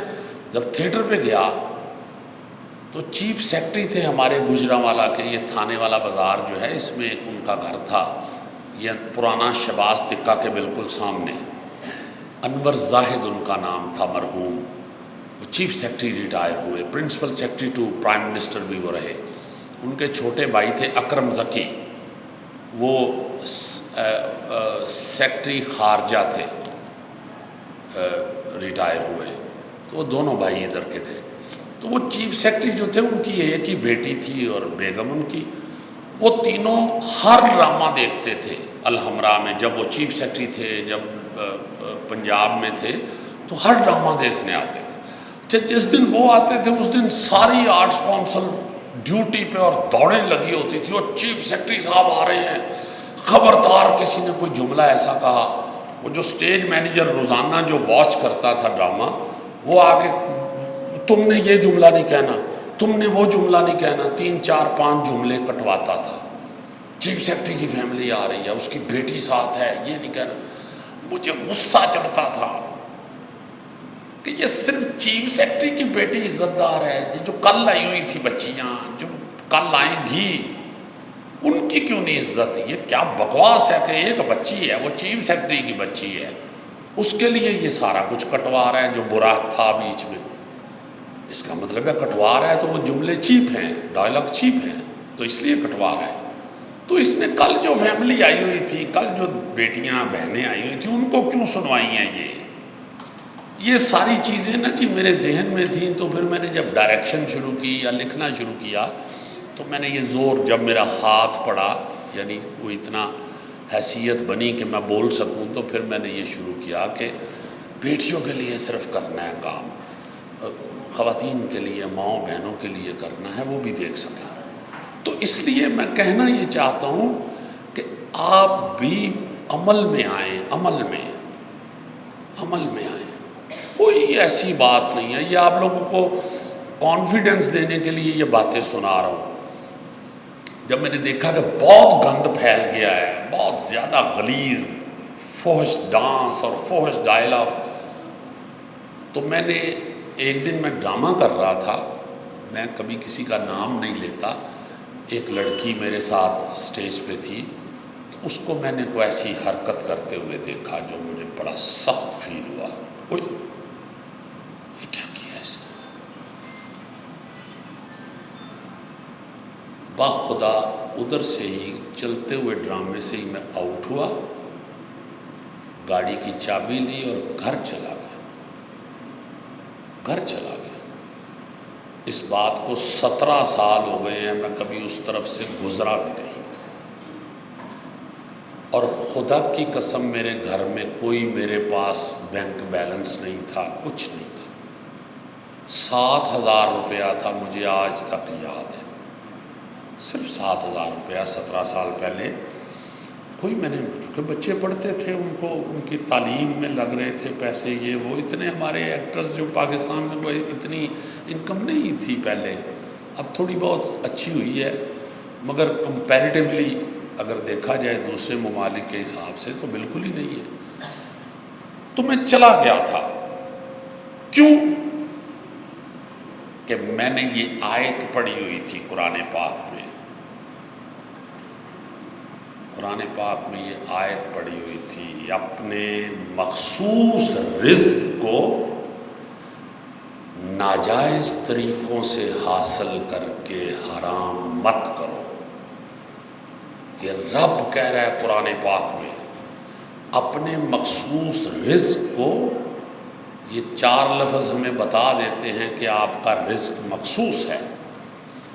جب تھیٹر پہ گیا تو چیف سیکرٹری تھے ہمارے گجرانوالہ کے، یہ تھانے والا بازار جو ہے اس میں ایک ان کا گھر تھا، یہ پرانا شباز تکہ کے بالکل سامنے. انور زاہد ان کا نام تھا، مرحوم. وہ چیف سیکرٹری ریٹائر ہوئے، principal secretary to prime minister بھی وہ رہے. ان کے چھوٹے بھائی تھے اکرم ذکی، وہ سیکرٹری خارجہ تھے، ریٹائر ہوئے. تو وہ دونوں بھائی ادھر کے تھے. تو وہ چیف سیکرٹری جو تھے ان کی ایک ہی بیٹی تھی اور بیگم ان کی. وہ تینوں ہر ڈرامہ دیکھتے تھے الحمراء میں. جب وہ چیف سیکرٹری تھے، جب پنجاب میں تھے، تو ہر ڈرامہ دیکھنے آتے تھے. جس دن وہ آتے تھے اس دن ساری آرٹس کونسل ڈیوٹی پہ اور دوڑیں لگی ہوتی تھی، اور چیف سیکرٹری صاحب آ رہے ہیں، خبردار کسی نے کوئی جملہ ایسا کہا، وہ جو سٹیج مینیجر روزانہ جو واچ کرتا تھا ڈرامہ، وہ آ کے تم نے یہ جملہ نہیں کہنا، تم نے وہ جملہ نہیں کہنا، 3 4 5 جملے کٹواتا تھا۔ چیف سیکرٹری کی فیملی آ رہی ہے، اس کی بیٹی ساتھ ہے، یہ نہیں کہنا۔ مجھے غصہ چڑھتا تھا کہ یہ صرف چیف سیکرٹری کی بیٹی عزت دار ہے، یہ جو کل آئی ہوئی تھی بچیاں، جو کل آئیں گی، ان کی کیوں نہیں عزت؟ یہ کیا بکواس ہے کہ ایک بچی ہے، وہ چیف سیکرٹری کی بچی ہے، اس کے لیے یہ سارا کچھ کٹوا رہا ہے جو برا تھا بیچ میں۔ اس کا مطلب ہے کٹوا رہا ہے تو وہ جملے چیپ ہیں، ڈائلاگ چیپ ہیں، تو اس لیے کٹوا رہا ہے۔ تو اس نے کل جو فیملی آئی ہوئی تھی، کل جو بیٹیاں بہنیں آئی ہوئی تھیں، ان کو کیوں سنوائی ہیں یہ ساری چیزیں نا جی میرے ذہن میں تھیں۔ تو پھر میں نے جب ڈائریکشن شروع کی یا لکھنا شروع کیا تو میں نے یہ زور، جب میرا ہاتھ پڑا، یعنی کوئی اتنا حیثیت بنی کہ میں بول سکوں، تو پھر میں نے یہ شروع کیا کہ بیٹیوں کے لیے صرف کرنا ہے کام، خواتین کے لیے، ماؤں بہنوں کے لیے کرنا ہے، وہ بھی دیکھ سکیں۔ تو اس لیے میں کہنا یہ چاہتا ہوں کہ آپ بھی عمل میں آئیں، عمل میں آئیں۔ کوئی ایسی بات نہیں ہے، یہ آپ لوگوں کو کانفیڈنس دینے کے لیے یہ باتیں سنا رہا ہوں۔ جب میں نے دیکھا کہ بہت گند پھیل گیا ہے، بہت زیادہ غلیظ فحش ڈانس اور فحش ڈائلاگ، تو میں نے ایک دن میں ڈرامہ کر رہا تھا، میں کبھی کسی کا نام نہیں لیتا، ایک لڑکی میرے ساتھ سٹیج پہ تھی، تو اس کو میں نے کوئی ایسی حرکت کرتے ہوئے دیکھا جو مجھے بڑا سخت فیل ہوا۔ یہ کیا کیا اس نے؟ باخدا ادھر سے ہی چلتے ہوئے ڈرامے سے ہی میں آؤٹ ہوا، گاڑی کی چابی لی اور گھر چلا گیا۔ اس بات کو 17 سال ہو گئے ہیں، میں کبھی اس طرف سے گزرا بھی نہیں، اور خدا کی قسم میرے گھر میں کوئی میرے پاس بینک بیلنس نہیں تھا، کچھ نہیں تھا۔ 7,000 روپیہ تھا، مجھے آج تک یاد ہے، صرف 7,000 روپیہ 17 سال پہلے۔ کوئی میں نے، چونکہ بچے پڑھتے تھے، ان کو ان کی تعلیم میں لگ رہے تھے پیسے، یہ وہ، اتنے ہمارے ایکٹرز جو پاکستان میں کوئی اتنی انکم نہیں تھی پہلے، اب تھوڑی بہت اچھی ہوئی ہے، مگر کمپیریٹیولی اگر دیکھا جائے دوسرے ممالک کے حساب سے تو بالکل ہی نہیں ہے۔ تو میں چلا گیا تھا، کیوں؟ کہ میں نے یہ آیت پڑھی ہوئی تھی قرآن پاک میں، قرآن پاک میں یہ آیت پڑھی ہوئی تھی، اپنے مخصوص رزق کو ناجائز طریقوں سے حاصل کر کے حرام مت کرو۔ یہ رب کہہ رہا ہے قرآن پاک میں، اپنے مخصوص رزق کو، یہ 4 لفظ ہمیں بتا دیتے ہیں کہ آپ کا رزق مخصوص ہے،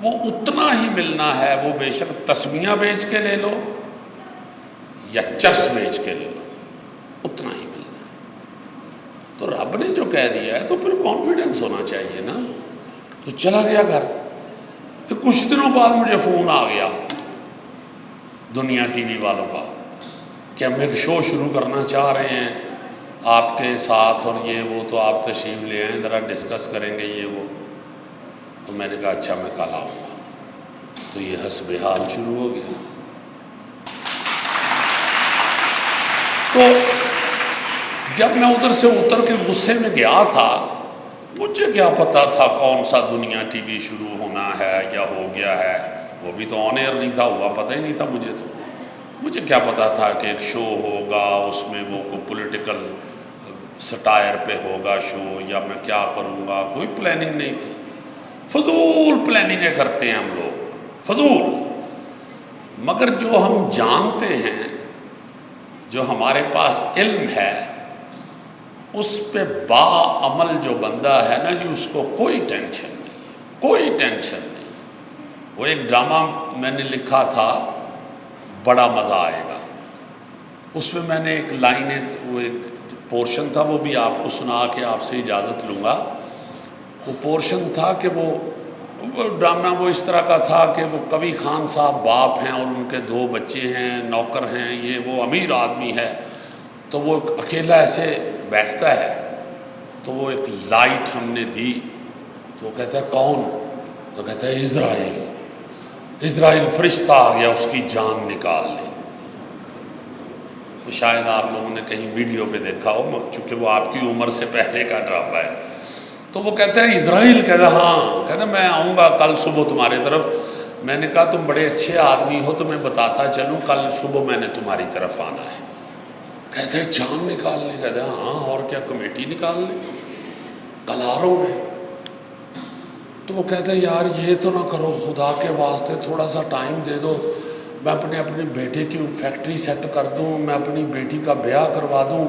وہ اتنا ہی ملنا ہے، وہ بے شک تسمیہ بیچ کے لے لو یا چرس بیچ کے لے لو، اتنا ہی ملنا ہے۔ تو رب نے جو کہہ دیا ہے تو پھر کانفیڈنس ہونا چاہیے نا۔ تو چلا گیا گھر، پھر کچھ دنوں بعد مجھے فون آ گیا دنیا ٹی وی والوں کا کہ ہم ایک شو شروع کرنا چاہ رہے ہیں آپ کے ساتھ، اور یہ وہ، تو آپ تشریف لے آئیں، ذرا ڈسکس کریں گے یہ وہ۔ تو میں نے کہا اچھا میں کل آؤں گا۔ تو یہ حسب حال شروع ہو گیا۔ تو جب میں ادھر سے اتر کے غصے میں گیا تھا، مجھے کیا پتا تھا کون سا دنیا ٹی وی شروع ہونا ہے یا ہو گیا ہے، وہ بھی تو آن ایئر نہیں تھا ہوا، پتہ ہی نہیں تھا مجھے۔ تو مجھے کیا پتا تھا کہ ایک شو ہوگا، اس میں وہ کوئی پولیٹیکل سٹائر پہ ہوگا شو، یا میں کیا کروں گا، کوئی پلاننگ نہیں تھی۔ فضول پلاننگیں کرتے ہیں ہم لوگ، فضول۔ مگر جو ہم جانتے ہیں، جو ہمارے پاس علم ہے، اس پہ با عمل جو بندہ ہے نا جی، اس کو کوئی ٹینشن نہیں، کوئی ٹینشن نہیں۔ وہ ایک ڈرامہ میں نے لکھا تھا، بڑا مزہ آئے گا، اس میں نے ایک لائن، وہ ایک پورشن تھا، وہ بھی آپ کو سنا کے آپ سے اجازت لوں گا۔ وہ پورشن تھا کہ وہ ڈرامہ وہ اس طرح کا تھا کہ وہ کبھی خان صاحب باپ ہیں اور ان کے 2 بچے ہیں، نوکر ہیں، یہ وہ امیر آدمی ہے، تو وہ اکیلا ایسے بیٹھتا ہے، تو وہ ایک لائٹ ہم نے دی، تو وہ کہتا ہے کون؟ تو کہتا ہے اسرائیل فرشتہ آ گیا اس کی جان نکال لے۔ شاید آپ لوگوں نے کہیں ویڈیو پہ دیکھا ہو، چونکہ وہ آپ کی عمر سے پہلے کا ڈرامہ ہے۔ تو وہ کہتا ہے اسرائیل، کہتا ہے ہاں، کہتا ہے میں آؤں گا کل صبح تمہارے طرف۔ میں نے کہا تم بڑے اچھے آدمی ہو تو میں بتاتا چلوں، کل صبح میں نے تمہاری طرف آنا ہے۔ کہتا ہے جان نکال لے؟ کہتا ہے ہاں، اور کیا کمیٹی نکال لے، کل آ رہا ہوں میں۔ تو وہ کہتا ہے یار یہ تو نہ کرو، خدا کے واسطے تھوڑا سا ٹائم دے دو، میں اپنے بیٹے کی فیکٹری سیٹ کر دوں، میں اپنی بیٹی کا بیاہ کروا دوں،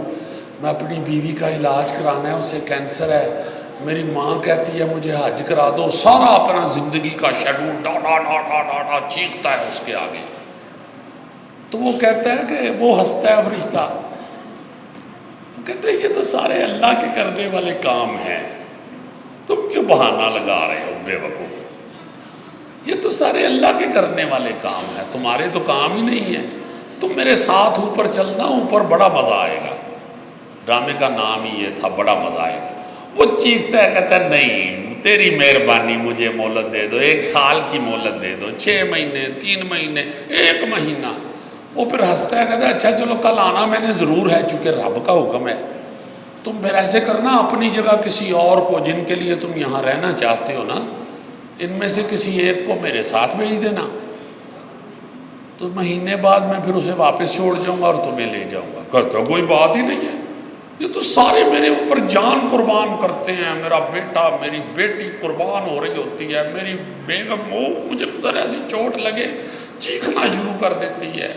میں اپنی بیوی کا علاج کرانا ہے، اسے کینسر ہے، میری ماں کہتی ہے مجھے حج کرا دو، سارا اپنا زندگی کا شیڈول ڈا ڈا ڈا ڈا ڈا ڈا چیختا ہے اس کے آگے۔ تو وہ کہتا ہے کہ وہ ہنستا ہے فرشتہ، وہ کہتا ہے یہ تو سارے اللہ کے کرنے والے کام ہیں، تم کیوں بہانہ لگا رہے ہو بے وقوف؟ یہ تو سارے اللہ کے کرنے والے کام ہیں، تمہارے تو کام ہی نہیں ہے، تم میرے ساتھ اوپر چلنا، اوپر بڑا مزہ آئے گا۔ ڈرامے کا نام ہی یہ تھا، بڑا مزہ آئے گا۔ وہ چیختا ہے، کہتا ہے نہیں تیری مہربانی، مجھے مہلت دے دو، 1 سال کی مہلت دے دو، 6 مہینے، 3 مہینے، 1 مہینہ۔ وہ پھر ہنستا ہے، کہتا ہے اچھا چلو کل آنا میں نے ضرور ہے، چونکہ رب کا حکم ہے۔ تم پھر ایسے کرنا، اپنی جگہ کسی اور کو جن کے لیے تم یہاں رہنا چاہتے ہو نا، ان میں سے کسی ایک کو میرے ساتھ بھیج دینا، تو مہینے بعد میں پھر اسے واپس چھوڑ جاؤں گا اور تمہیں لے جاؤں گا۔ کہتا کوئی بات ہی نہیں ہے، یہ تو سارے میرے اوپر جان قربان کرتے ہیں، میرا بیٹا میری بیٹی قربان ہو رہی ہوتی ہے، میری بیگم وہ مجھے ذرا ایسی چوٹ لگے چیخنا شروع کر دیتی ہے،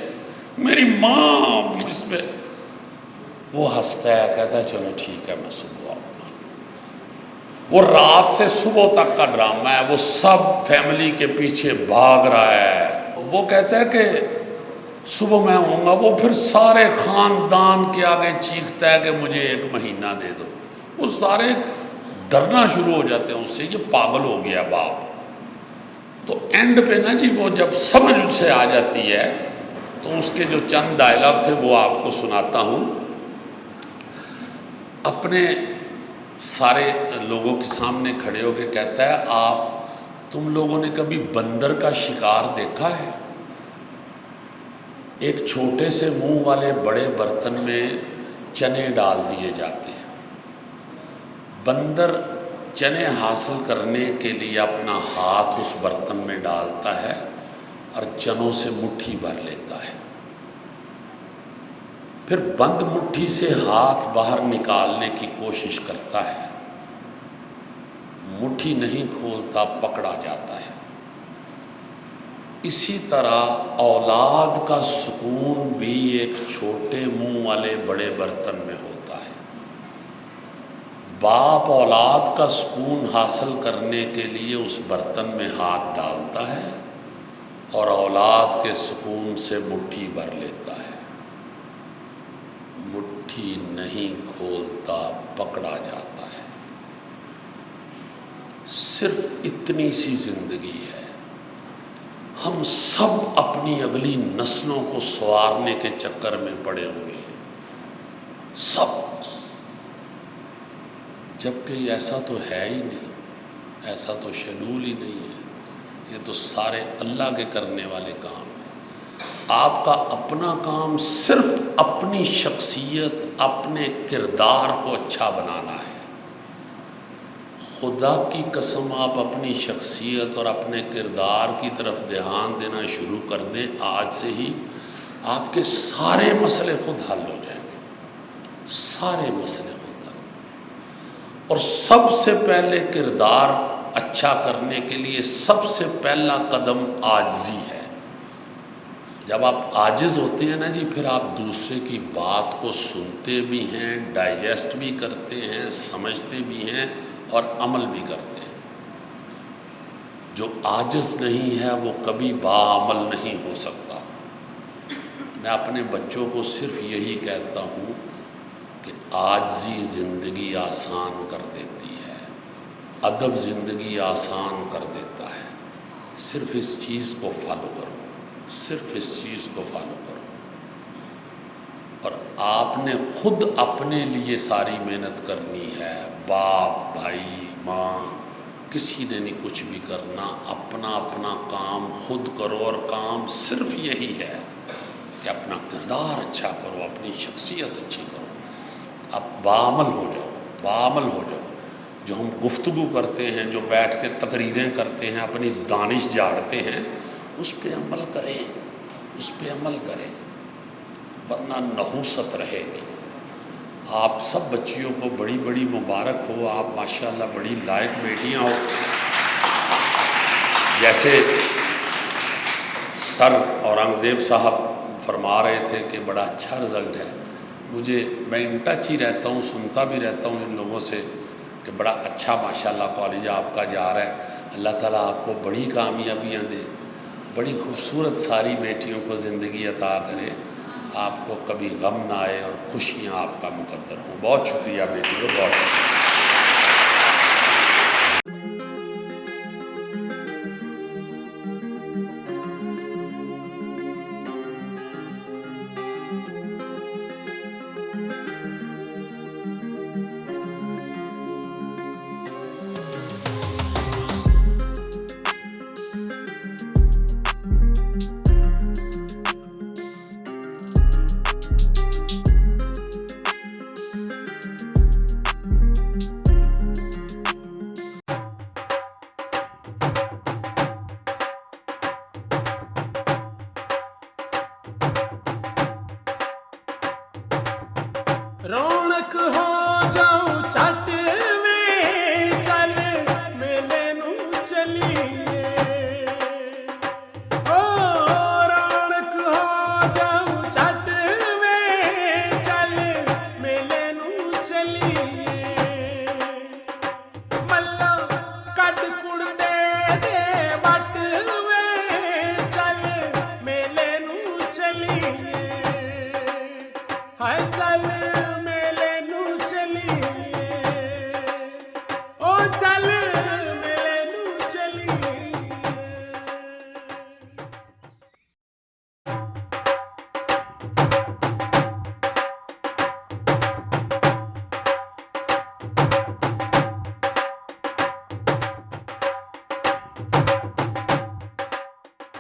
میری ماں اس پہ۔ وہ ہنستا ہے، کہتا ہے چلو ٹھیک ہے میں صبح آؤں گا۔ وہ رات سے صبح تک کا ڈرامہ ہے، وہ سب فیملی کے پیچھے بھاگ رہا ہے۔ وہ کہتا ہے کہ صبح میں آؤں گا، وہ پھر سارے خاندان کے آگے چیختا ہے کہ مجھے 1 مہینہ دے دو۔ وہ سارے ڈرنا شروع ہو جاتے ہیں اس سے، یہ پاگل ہو گیا باپ۔ تو اینڈ پہ نا جی وہ جب سمجھ اس سے آ جاتی ہے تو اس کے جو چند ڈائلاگ تھے وہ آپ کو سناتا ہوں۔ اپنے سارے لوگوں کے سامنے کھڑے ہو کے کہتا ہے تم لوگوں نے کبھی بندر کا شکار دیکھا ہے؟ ایک چھوٹے سے منہ والے بڑے برتن میں چنے ڈال دیے جاتے ہیں، بندر چنے حاصل کرنے کے لیے اپنا ہاتھ اس برتن میں ڈالتا ہے اور چنوں سے مٹھی بھر لیتا ہے، پھر بند مٹھی سے ہاتھ باہر نکالنے کی کوشش کرتا ہے، مٹھی نہیں کھولتا، پکڑا جاتا ہے۔ اسی طرح اولاد کا سکون بھی ایک چھوٹے منہ والے بڑے برتن میں ہوتا ہے۔ باپ اولاد کا سکون حاصل کرنے کے لیے اس برتن میں ہاتھ ڈالتا ہے اور اولاد کے سکون سے مٹھی بھر لیتا ہے، مٹھی نہیں کھولتا، پکڑا جاتا ہے۔ صرف اتنی سی زندگی ہے، ہم سب اپنی اگلی نسلوں کو سنوارنے کے چکر میں پڑے ہوئے ہیں، سب، جبکہ ایسا تو ہے ہی نہیں، ایسا تو شیڈول ہی نہیں ہے، یہ تو سارے اللہ کے کرنے والے کام ہیں۔ آپ کا اپنا کام صرف اپنی شخصیت، اپنے کردار کو اچھا بنانا ہے۔ خدا کی قسم آپ اپنی شخصیت اور اپنے کردار کی طرف دھیان دینا شروع کر دیں آج سے ہی، آپ کے سارے مسئلے خود حل ہو جائیں گے، سارے مسئلے خود حل۔ اور سب سے پہلے کردار اچھا کرنے کے لیے سب سے پہلا قدم عاجزی ہے۔ جب آپ عاجز ہوتے ہیں نا جی، پھر آپ دوسرے کی بات کو سنتے بھی ہیں، ڈائجسٹ بھی کرتے ہیں، سمجھتے بھی ہیں اور عمل بھی کرتے ہیں۔ جو عاجز نہیں ہے وہ کبھی باعمل نہیں ہو سکتا۔ میں اپنے بچوں کو صرف یہی کہتا ہوں کہ عاجزی زندگی آسان کر دیتی ہے، ادب زندگی آسان کر دیتا ہے. صرف اس چیز کو فالو کرو، صرف اس چیز کو فالو کرو. اور آپ نے خود اپنے لیے ساری محنت کرنی ہے. باپ، بھائی، ماں، کسی نے نہیں کچھ بھی کرنا. اپنا اپنا کام خود کرو، اور کام صرف یہی ہے کہ اپنا کردار اچھا کرو، اپنی شخصیت اچھی کرو. اب بعمل ہو جاؤ، بعمل ہو جاؤ. جو ہم گفتگو کرتے ہیں، جو بیٹھ کے تقریریں کرتے ہیں، اپنی دانش جھاڑتے ہیں، اس پہ عمل کریں، اس پہ عمل کریں، ورنہ نحوست رہے گی. آپ سب بچیوں کو بڑی بڑی مبارک ہو. آپ ماشاءاللہ بڑی لائق بیٹیاں ہو. جیسے سر اورنگزیب صاحب فرما رہے تھے کہ بڑا اچھا رزلٹ ہے. میں ان ٹچ ہی رہتا ہوں، سنتا بھی رہتا ہوں ان لوگوں سے کہ بڑا اچھا ماشاءاللہ کالج آپ کا جا رہا ہے. اللہ تعالیٰ آپ کو بڑی کامیابیاں دے، بڑی خوبصورت ساری بیٹیوں کو زندگی عطا کرے. آپ کو کبھی غم نہ آئے اور خوشیاں آپ کا مقدر ہوں. بہت شکریہ بیٹیوں، بہت شکریہ. ਰੌਣਕ ਹੋ ਜਾਉ ਛੱਟ ਵੇ ਚੱਲ ਮੇਲੇ ਨੂੰ ਚਲੀਏ ਓ ਰੌਣਕ ਹੋ ਜਾਉ ਛੱਟ ਵੇ ਚੱਲ ਮੇਲੇ ਨੂੰ ਚਲੀਏ ਮੱਲਾ ਕੱਢ ਕੁੜਦੇ ਦੇ ਵੱਟ